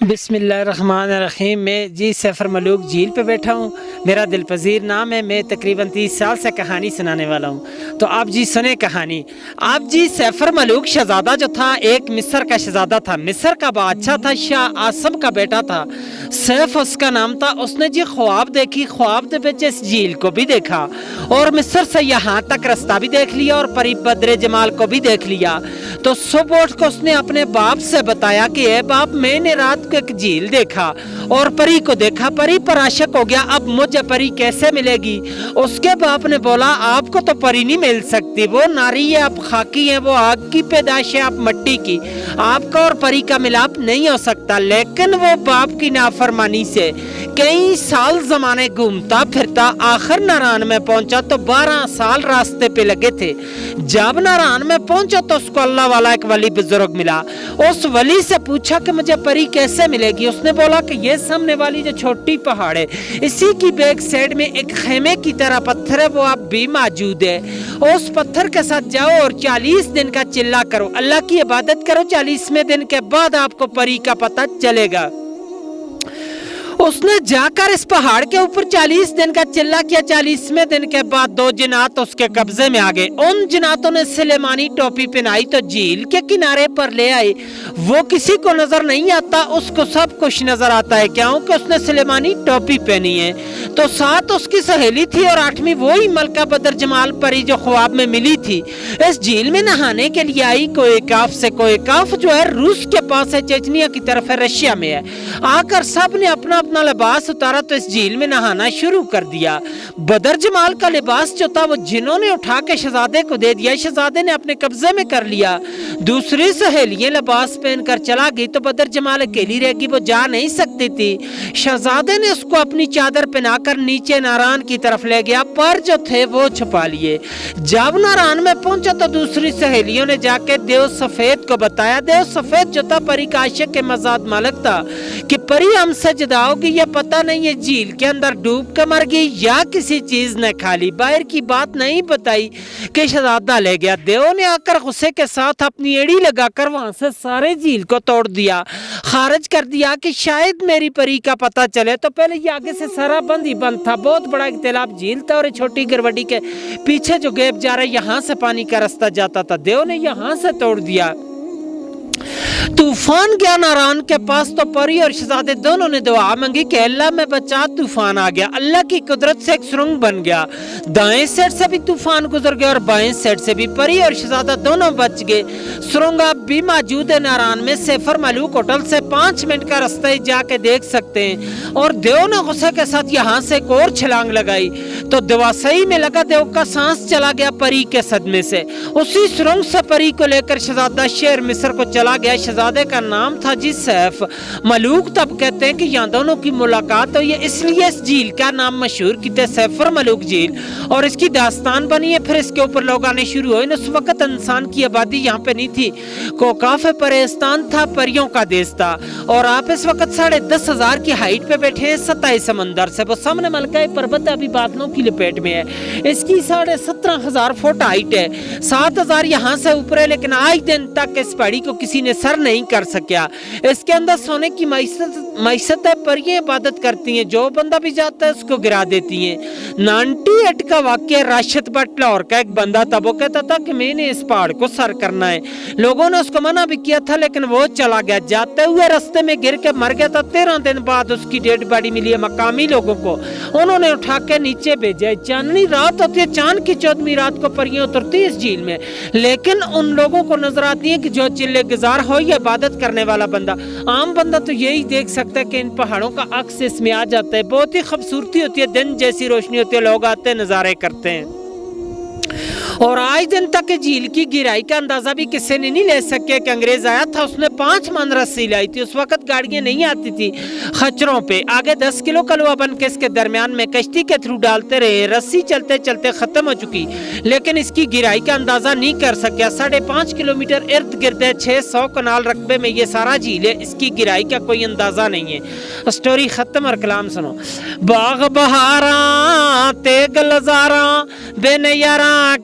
بسم اللہ الرحمن الرحیم۔ میں جی سیفر ملوک جھیل پہ بیٹھا ہوں، میرا دل پذیر نام ہے، میں تقریباً 30 سال سے کہانی سنانے والا ہوں۔ تو آپ جی سنیں کہانی۔ آپ جی سیفر ملوک شہزادہ جو تھا ایک مصر کا شہزادہ تھا، مصر کا بادشاہ تھا، شاہ عاصم کا بیٹا تھا، سیف اس کا نام تھا۔ اس نے جی خواب دیکھی، خواب دے وچ اس جھیل کو بھی دیکھا اور مصر سے یہاں تک رستہ بھی دیکھ لیا اور پری بدر جمال کو بھی دیکھ لیا۔ تو صبح اٹھ کو اس نے اپنے باپ سے بتایا کہ اے باپ، میں نے رات کو ایک جھیل دیکھا اور پری کو دیکھا، پری پر عاشق ہو گیا، اب مجھے پری کیسے ملے گی؟ اس کے باپ نے بولا آپ کو تو پری نہیں مل سکتی، وہ ناری ہے، آپ خاکی ہیں، وہ آگ کی پیدائش ہے، آپ مٹی کی، آپ کا اور پری کا ملاپ نہیں ہو سکتا۔ لیکن وہ باپ کی نافرمانی سے کئی سال زمانے گھومتا پھرتا آخر ناران میں پہنچا تو 12 سال راستے پہ لگے تھے۔ جب ناران میں پہنچا تو اس کو اللہ والا ایک ولی بزرگ ملا۔ اس ولی سے پوچھا کہ مجھے پری کیسے ملے گی؟ اس نے بولا کہ یہ سامنے والی جو چھوٹی پہاڑ ہے، اسی کی بیک سائڈ میں ایک خیمے کی طرح پتھر ہے، وہ اب بھی موجود ہے، اس پتھر کے ساتھ جاؤ اور 40 دن کا چلہ کرو، اللہ کی عبادت کرو، 40ویں دن کے بعد آپ کو پری کا پتہ چلے گا۔ اس نے جا کر اس پہاڑ کے اوپر 40 دن کا چلہ کیا۔ 40ویں دن کے بعد 2 جنات اس کے قبضے میں آگئے۔ ان جناتوں نے سلیمانی ٹوپی پہنائی تو جھیل کے کنارے پر لے آئے۔ وہ کسی کو نظر نہیں آتا، اس کو سب کچھ نظر آتا ہے، کیونکہ اس نے سلیمانی ٹوپی پہنی ہے۔ تو ساتھ اس کی سہیلی تھی اور 8ویں وہی ملکہ بدر جمال پری جو خواب میں ملی تھی۔ اس جھیل میں نہانے کے لیے آئی۔ کوئیکاف سے، کوئیکاف جو ہے روس کے پاس ہے، چیچنیا کی طرف ہے، رشیا میں ہے۔ آ کر سب نے اپنا اپنا لباس اتارا تو اس جھیل میں نہانا شروع کر دیا۔ بدر جمال کا لباس جو تھا وہ جنہوں نے اٹھا کے شہزادے کو دے دیا، شہزادے نے اپنے قبضے میں کر لیا۔ دوسری سہیلیاں لباس پہن کر چلا گئی تو بدر جمال اکیلی رہ گئی، وہ جا نہیں سکتی تھی۔ شہزادے نے اس کو اپنی چادر پہنا کر نیچے ناران کی طرف لے گیا، پر جو تھے وہ چھپا لیے۔ جب ناران میں پہنچا تو دوسری سہیلیوں نے جا کے دیو سفید کو بتایا۔ دیو سفید جو تھا پری کا عاشق کے مزاد مالک تھا کہ پری ہم سے جدا ہوگی، یہ پتہ نہیں ہے جھیل کے اندر ڈوب کے مر گئی یا کسی چیز نے کھا لی۔ باہر کی بات نہیں بتائی کہ شہزادہ لے گیا۔ دیو نے آ کر غصے کے ساتھ اپنی ایڑی لگا کر وہاں سے سارے جھیل کو توڑ دیا، خارج کر دیا کہ شاید میری پری کا پتہ چلے۔ تو پہلے یہ آگے سے سارا بند ہی بند تھا، بہت بڑا ایک تیلاب جھیل تھا اور چھوٹی گروڈی کے پیچھے جو گیپ جا رہا ہے یہاں سے پانی کا رستہ جاتا تھا، دیو نے یہاں سے توڑ دیا۔ طوفان گیا ناران کے پاس تو پری اور شہزادے دونوں نے دعا مانگی کہ اللہ میں بچا، طوفان آ گیا۔ اللہ کی قدرت سے ایک سرنگ بن گیا، دائیں سائڈ سے بھی طوفان گزر گیا اور بائیں سائڈ سے بھی۔ پری اور شہزادہ دونوں بچ گئے۔ سرنگ اب بھی موجود ہے ناران میں، سیفر ملوک ہوٹل سے 5 منٹ کا رستہ جا کے دیکھ سکتے ہیں۔ اور دیو نے غصے کے ساتھ یہاں سے ایک اور چھلانگ لگائی تو دیوا صحیح میں لگا، دیو کا سانس چلا گیا پری کے صدمے سے۔ اسی سرنگ سے پری کو لے کر شہزادہ شہر مصر کو چلا گیا۔ شہزادے کا نام تھا جی سیف ملوک۔ تب کہتے ہیں کہ یہاں دونوں کی ملاقات ہوئی ہے، اس لیے اس جھیل کا نام مشہور کیتے سیفر ملوک جھیل، اور اس کی داستان بنی ہے۔ پھر اس کے اوپر لوگ آنے شروع ہوئے۔ اس وقت انسان کی آبادی یہاں پہ نہیں تھی، کوکاف پرستان تھا، پریوں کا دیس تھا، اور آپ اس وقت 10,500 کی ہائٹ پہ بیٹھے ہیں 27 سمندر سے۔ وہ سامنے ملکہ پربت ابھی بادلوں کی لپیٹ میں ہے، اس کی 17,500 فٹ ہائٹ ہے، 7,000 یہاں سے اوپر ہے، لیکن آج دن تک اس پہاڑی کو کسی نے سر نہیں کر سکیا۔ اس کے اندر سونے کی معیشت ہے، پریاں عبادت کرتی ہیں، جو بندہ بھی جاتا ہے اس کو گرا دیتی ہیں۔ 98 کا واقعہ راشد بٹ لاہور کا ایک بندہ تھا، وہ کہتا تھا کہ میں نے اس پہاڑ کو سر کرنا ہے۔ لوگوں نے اس کو منع بھی کیا تھا لیکن وہ چلا گیا، جاتے ہوئے رستے میں گر کے مر گیا تھا۔ 13 دن بعد اس کی ڈیڈ باڈی ملی ہے مقامی لوگوں کو، انہوں نے اٹھا کے نیچے بھیجا۔ چاندنی رات ہوتی ہے، چاند کی 14ویں رات کو پریاں اترتی اس جھیل میں، لیکن ان لوگوں کو نظر آتی ہے کہ جو چلے گزار ہو یا عبادت کرنے والا بندہ، عام بندہ تو یہی دیکھ سکتا ہے کہ ان پہاڑوں کا عکس اس میں آ جاتا ہے۔ بہت ہی خوبصورتی ہوتی ہے، دن جیسی روشنی ہوتی ہے، لوگ آتے نظارے کرتے ہیں۔ اور آج دن تک جھیل کی گہرائی کا اندازہ بھی کسی نے نہیں لے سکے کہ انگریز آیا تھا، اس نے 5 من رسی لائی تھی۔ اس وقت گاڑیاں نہیں آتی تھی خچروں پہ، آگے 10 کلو کا لوہا بن کے اس کے درمیان میں کشتی کے تھرو ڈالتے رہے، رسی چلتے چلتے ختم ہو چکی، لیکن اس کی گہرائی کا اندازہ نہیں کر سکیا۔ 5.5 کلومیٹر ارد گرد ہے، 600 کنال رقبے میں یہ سارا جھیل ہے، اس کی گہرائی کا کوئی اندازہ نہیں ہے۔ سٹوری ختم اور کلام سنو۔ باغ بہاراں تے گلزاراں بے نیاراں